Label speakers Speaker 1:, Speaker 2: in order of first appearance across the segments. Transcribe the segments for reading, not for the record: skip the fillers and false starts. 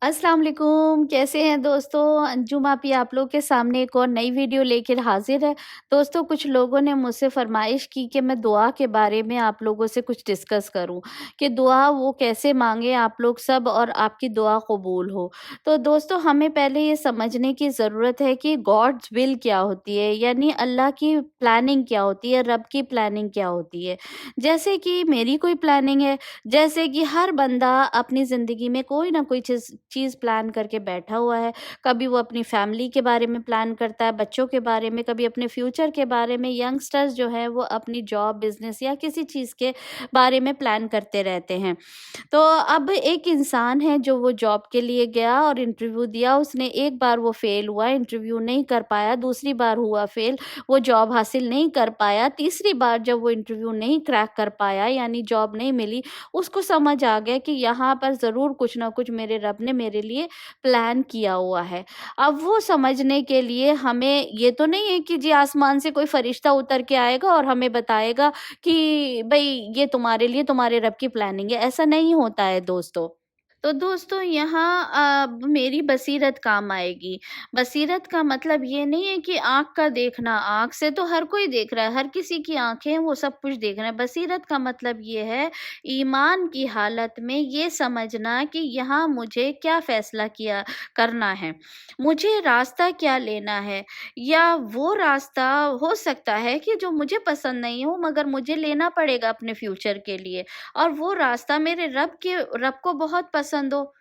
Speaker 1: अस्सलाम वालेकुम, कैसे हैं दोस्तों? अंजुम आपी आप लोग के सामने एक और नई वीडियो लेकर हाजिर है। दोस्तों, कुछ लोगों ने मुझसे फरमाइश की कि मैं दुआ के बारे में आप लोगों से कुछ डिस्कस करूं कि दुआ वो कैसे मांगे आप लोग सब और आपकी दुआ कबूल हो। तो दोस्तों, हमें पहले ये समझने की ज़रूरत है कि गॉड्स विल क्या होती है, यानी अल्लाह की प्लानिंग क्या होती है, रब की प्लानिंग क्या होती है। जैसे कि मेरी कोई प्लानिंग है, जैसे कि हर बंदा अपनी ज़िंदगी में कोई ना कोई चीज़ प्लान करके बैठा हुआ है। कभी वो अपनी फैमिली के बारे में प्लान करता है, बच्चों के बारे में, कभी अपने फ्यूचर के बारे में। यंगस्टर्स जो हैं वो अपनी जॉब, बिज़नेस या किसी चीज़ के बारे में प्लान करते रहते हैं। तो अब एक इंसान है जो वो जॉब के लिए गया और इंटरव्यू दिया, उसने एक बार वो फेल हुआ, इंटरव्यू नहीं कर पाया, दूसरी बार हुआ फेल, वो जॉब हासिल नहीं कर पाया, तीसरी बार जब वो इंटरव्यू नहीं क्रैक कर पाया यानी जॉब नहीं मिली, उसको समझ आ गया कि यहाँ पर ज़रूर कुछ ना कुछ मेरे रब ने मेरे लिए प्लान किया हुआ है। अब वो समझने के लिए हमें ये तो नहीं है कि जी आसमान से कोई फरिश्ता उतर के आएगा और हमें बताएगा कि भई ये तुम्हारे लिए तुम्हारे रब की प्लानिंग है, ऐसा नहीं होता है दोस्तों। तो दोस्तों यहाँ अब मेरी बसीरत काम आएगी। बसीरत का मतलब ये नहीं है कि आँख का देखना, आँख से तो हर कोई देख रहा है, हर किसी की आँखें हैं वो सब कुछ देख रहे हैं। बसीरत का मतलब ये है ईमान की हालत में ये समझना कि यहाँ मुझे क्या फ़ैसला किया करना है, मुझे रास्ता क्या लेना है, या वो रास्ता हो सकता है कि जो मुझे पसंद नहीं हो मगर मुझे लेना पड़ेगा अपने फ्यूचर के लिए, और वो रास्ता मेरे रब को बहुत पसंद हो।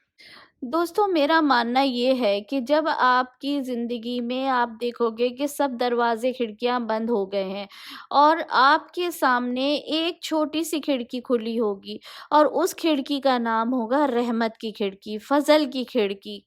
Speaker 1: दोस्तों, मेरा मानना ये है कि जब आपकी ज़िंदगी में आप देखोगे कि सब दरवाज़े खिड़कियाँ बंद हो गए हैं और आपके सामने एक छोटी-सी खिड़की खुली होगी और उस खिड़की का नाम होगा रहमत की खिड़की, फ़ज़ल की खिड़की।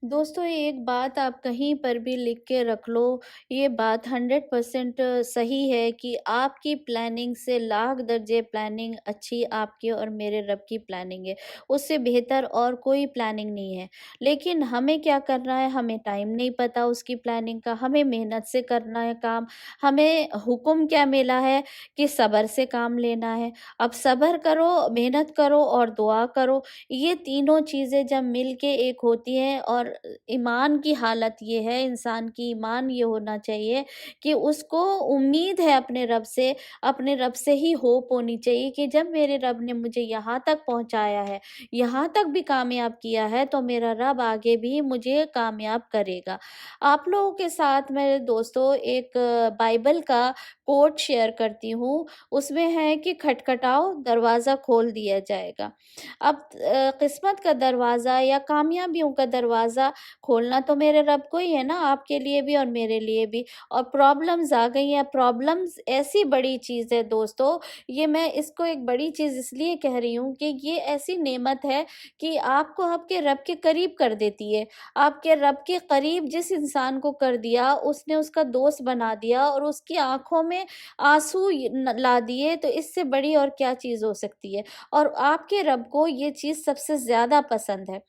Speaker 1: दोस्तों, एक बात आप कहीं पर भी लिख के रख लो, ये बात 100% सही है कि आपकी प्लानिंग से लाख दर्जे प्लानिंग अच्छी आपकी और मेरे रब की प्लानिंग है। उससे बेहतर और कोई प्लानिंग नहीं है। लेकिन हमें क्या करना है, हमें टाइम नहीं पता उसकी प्लानिंग का, हमें मेहनत से करना है काम। हमें हुक्म क्या मिला है कि सब्र से काम लेना है। अब सब्र करो, मेहनत करो और दुआ करो। ये तीनों चीज़ें जब मिल के एक होती हैं, और ईमान की हालत ये है, इंसान की ईमान ये होना चाहिए कि उसको उम्मीद है अपने रब से ही होप होनी चाहिए कि जब मेरे रब ने मुझे यहाँ तक पहुँचाया है, यहाँ तक भी कामयाब किया है, तो मेरा रब आगे भी मुझे कामयाब करेगा। आप लोगों के साथ मेरे दोस्तों एक बाइबल का कोट शेयर करती हूँ, उसमें है कि खटखटाओ, दरवाज़ा खोल दिया जाएगा। अब किस्मत का दरवाज़ा या कामयाबियों का दरवाज़ा खोलना तो मेरे रब को ही है ना, आपके लिए भी और मेरे लिए भी। और प्रॉब्लम्स आ गई हैं, प्रॉब्लम्स ऐसी बड़ी चीज़ है दोस्तों, ये मैं इसको एक बड़ी चीज़ इसलिए कह रही हूँ कि ये ऐसी नेमत है कि आपको आपके रब के करीब कर देती है। आपके रब के करीब जिस इंसान को कर दिया, उसने उसका दोस्त बना दिया और उसकी आँखों में आँसू ला दिए, तो इससे बड़ी और क्या चीज़ हो सकती है। और आपके रब को ये चीज़ सबसे ज़्यादा पसंद है।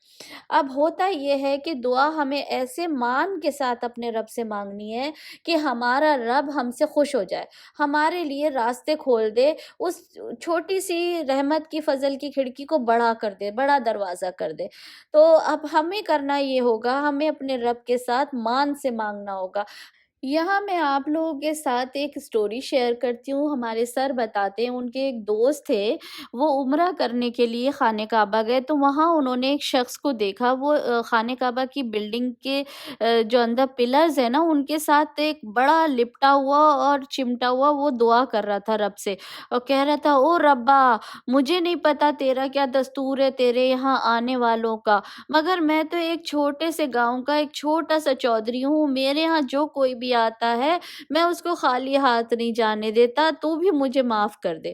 Speaker 1: अब होता ये है कि दुआ हमें ऐसे मान के साथ अपने रब से माँगनी है कि हमारा रब हमसे खुश हो जाए, हमारे लिए रास्ते खोल दे, उस छोटी-सी रहमत की फ़ज़ल की खिड़की को बड़ा कर दे, बड़ा दरवाज़ा कर दे। तो अब हमें करना ये होगा, हमें अपने रब के साथ मान से माँगना होगा। यहाँ मैं आप लोगों के साथ एक स्टोरी शेयर करती हूँ। हमारे सर बताते हैं, उनके एक दोस्त थे, वो उम्रा करने के लिए खाने काबा गए, तो वहाँ उन्होंने एक शख्स को देखा। वो खाने काबा की बिल्डिंग के जो अंदर पिलर्स हैं ना, उनके साथ एक बड़ा लिपटा हुआ और चिमटा हुआ वो दुआ कर रहा था रब से, और कह रहा था, ओ रब्बा, मुझे नहीं पता तेरा क्या दस्तूर है तेरे यहाँ आने वालों का, मगर मैं तो एक छोटे से गाँव का एक छोटा-सा चौधरी हूँ, मेरे यहाँ जो कोई भी आता है, मैं उसको खाली हाथ नहीं जाने देता, तू भी मुझे माफ़ कर दे।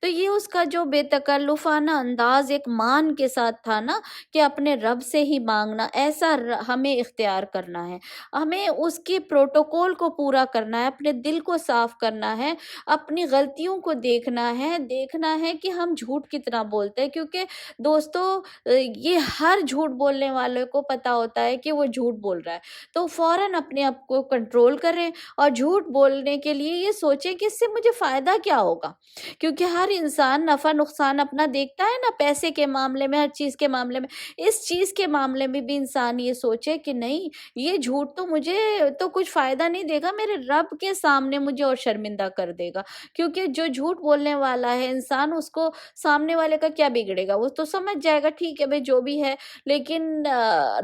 Speaker 1: तो ये उसका जो बेतकल्लुफ़ाना अंदाज़ एक मान के साथ था ना, कि अपने रब से ही माँगना, ऐसा हमें इख्तियार करना है। हमें उसके प्रोटोकॉल को पूरा करना है, अपने दिल को साफ़ करना है, अपनी गलतियों को देखना है कि हम झूठ कितना बोलते हैं, क्योंकि दोस्तों ये हर झूठ बोलने वाले को पता होता है कि वो झूठ बोल रहा है। तो फ़ौरन अपने आप को कंट्रोल بول کر رہے ہیں، اور جھوٹ بولنے کے لیے یہ سوچیں کہ اس سے مجھے فائدہ کیا ہوگا، کیونکہ ہر انسان نفع نقصان اپنا دیکھتا ہے نا، پیسے کے معاملے میں، ہر چیز کے معاملے میں۔ اس چیز کے معاملے میں بھی انسان یہ سوچے کہ نہیں، یہ جھوٹ تو مجھے تو کچھ فائدہ نہیں دے گا، میرے رب کے سامنے مجھے اور شرمندہ کر دے گا، کیونکہ جو جھوٹ بولنے والا ہے انسان، اس کو سامنے والے کا کیا بگڑے گا، وہ تو سمجھ جائے گا ٹھیک ہے بھائی جو بھی ہے، لیکن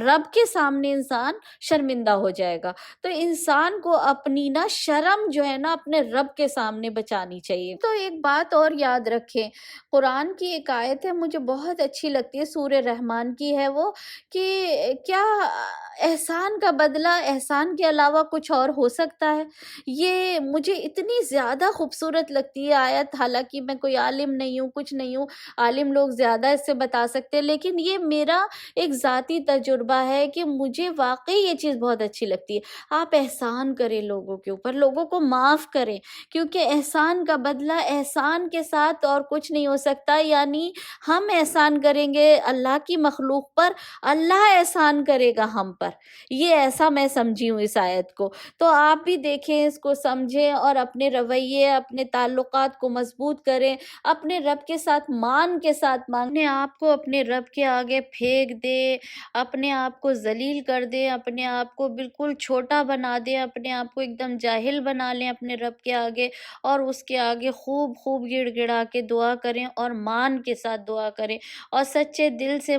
Speaker 1: رب کے سامنے انسان شرمندہ ہو جائے گا۔ تو انسان کو اپنی نا شرم جو ہے نا اپنے رب کے سامنے بچانی چاہیے۔ تو ایک بات اور یاد رکھیں، قرآن کی ایک آیت ہے مجھے بہت اچھی لگتی ہے، سورہ رحمان کی ہے وہ، کہ کیا احسان کا بدلہ احسان کے علاوہ کچھ اور ہو سکتا ہے؟ یہ مجھے اتنی زیادہ خوبصورت لگتی ہے آیت، حالانکہ میں کوئی عالم نہیں ہوں، کچھ نہیں ہوں، عالم لوگ زیادہ اس سے بتا سکتے ہیں، لیکن یہ میرا ایک ذاتی تجربہ ہے کہ مجھے واقعی یہ چیز بہت اچھی لگتی ہے۔ آپ احسان کریں لوگوں کے اوپر، لوگوں کو معاف کریں، کیونکہ احسان کا بدلہ احسان کے ساتھ اور کچھ نہیں ہو سکتا، یعنی ہم احسان کریں گے اللہ کی مخلوق پر، اللہ احسان کرے گا ہم پر، یہ ایسا میں سمجھی ہوں اس آیت کو۔ تو آپ بھی دیکھیں، اس کو سمجھیں اور اپنے رویے، اپنے تعلقات کو مضبوط کریں، اپنے رب کے ساتھ مان کے ساتھ مانگنے، آپ کو اپنے رب کے آگے پھینک دے، اپنے آپ کو ذلیل کر دیں، اپنے آپ کو بالکل چھوٹا بنا دیں، اپنے آپ کو ایک دم جاہل بنا لیں اپنے رب کے آگے، اور اس کے آگے خوب خوب گڑ گڑا کے دعا کریں، اور مان کے ساتھ دعا کریں، اور سچے دل سے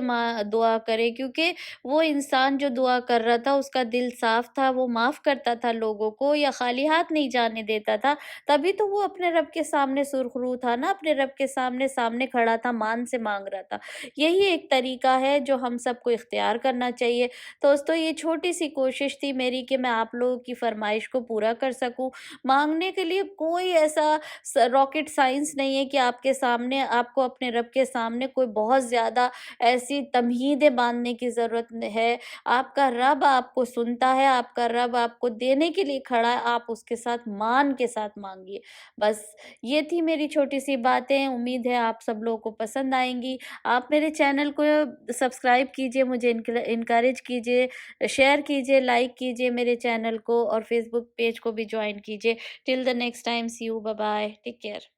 Speaker 1: دعا کریں، کیونکہ وہ انسان جو دعا کر رہا تھا اس کا دل صاف تھا، وہ معاف کرتا تھا لوگوں کو، یا خالی ہاتھ نہیں جانے دیتا تھا، تبھی تو وہ اپنے رب کے سامنے سرخ رو تھا نا، اپنے رب کے سامنے کھڑا تھا، مان سے مانگ رہا تھا۔ یہی ایک طریقہ ہے جو ہم سب کو اختیار کرنا چاہیے۔ دوستو، یہ چھوٹی سی کوشش تھی میری کہ میں آپ لوگوں کی فرمائش کو پورا کر سکوں۔ مانگنے کے لیے کوئی ایسا راکٹ سائنس نہیں ہے کہ آپ کے سامنے، آپ کو اپنے رب کے سامنے کوئی بہت زیادہ ایسی تمہیدیں باندھنے کی ضرورت ہے۔ آپ کا رب آپ کو سنتا ہے، آپ کا رب آپ کو دینے کے لیے کھڑا ہے، آپ اس کے ساتھ مان کے ساتھ مانگیے۔ بس یہ تھی میری چھوٹی سی باتیں، امید ہے آپ سب لوگوں کو پسند آئیں گی۔ آپ میرے چینل کو سبسکرائب کیجئے، مجھے انکریج کیجئے، شیئر کیجئے، لائک کیجئے میرے چینل کو، اور فیس بک پیج کو بھی جوائن کیجئے۔ Till the next time, see you, bye bye, take care.